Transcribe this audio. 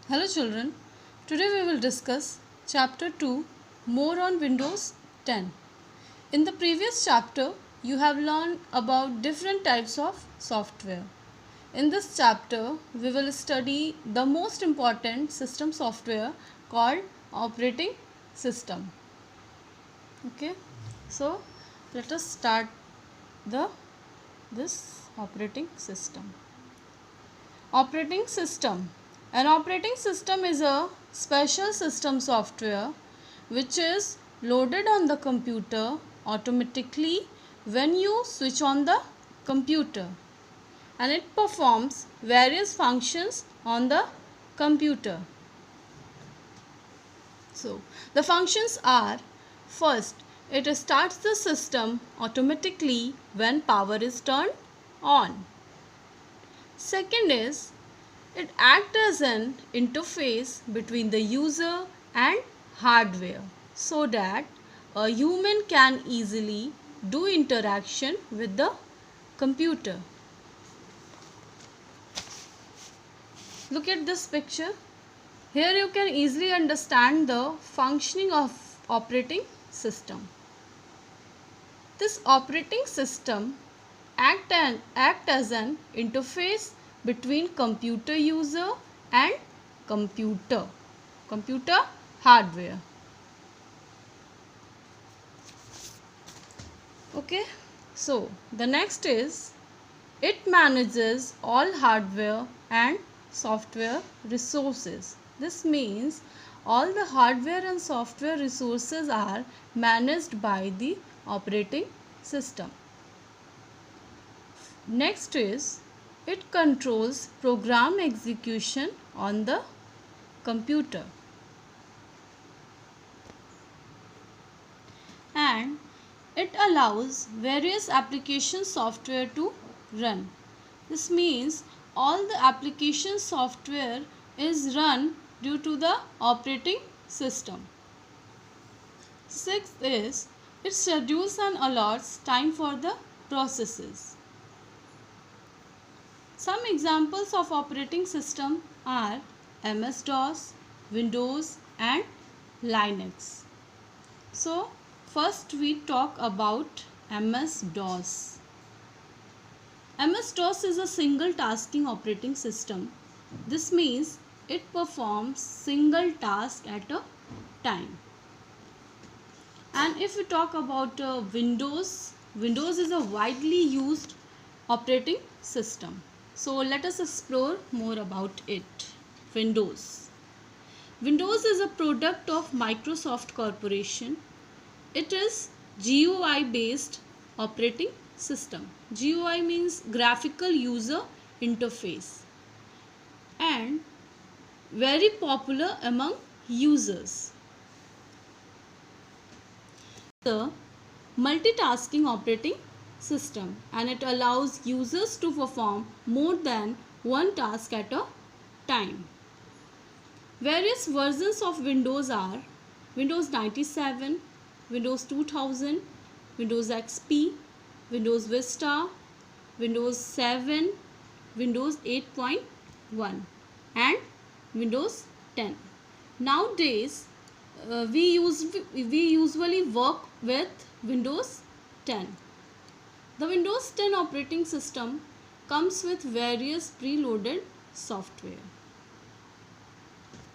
Hello children, today we will discuss chapter 2 more on Windows 10. In the previous chapter you have learned about different types of software. In this chapter we will study the most important system software called operating system. Okay, so let us start this operating system. Operating system. An operating system is a special system software which is loaded on the computer automatically when you switch on the computer, and it performs various functions on the computer. So, the functions are: first, it starts the system automatically when power is turned on. Second is, it acts as an interface between the user and hardware so that a human can easily do interaction with the computer. Look at this picture. Here you can easily understand the functioning of operating system. This operating system act as an interface between computer user and computer hardware. Okay, so the next is, it manages all hardware and software resources. This means all the hardware and software resources are managed by the operating system. Next is, it controls program execution on the computer, and it allows various application software to run. This means all the application software is run due to the operating system. Sixth is, it schedules and allots time for the processes. Some examples of operating system are MS-DOS, Windows and Linux. So, first we talk about MS-DOS. MS-DOS is a single tasking operating system. This means it performs single task at a time. And if we talk about Windows is a widely used operating system. So let us explore more about it. Windows is a product of Microsoft Corporation. It is GUI based operating system. GUI means graphical user interface, and very popular among users. The multitasking operating system, and it allows users to perform more than one task at a time. Various versions of Windows are Windows 97, Windows 2000, Windows XP, Windows Vista, Windows 7, Windows 8.1 and Windows 10. Nowadays we usually work with Windows 10. The Windows 10 operating system comes with various preloaded software.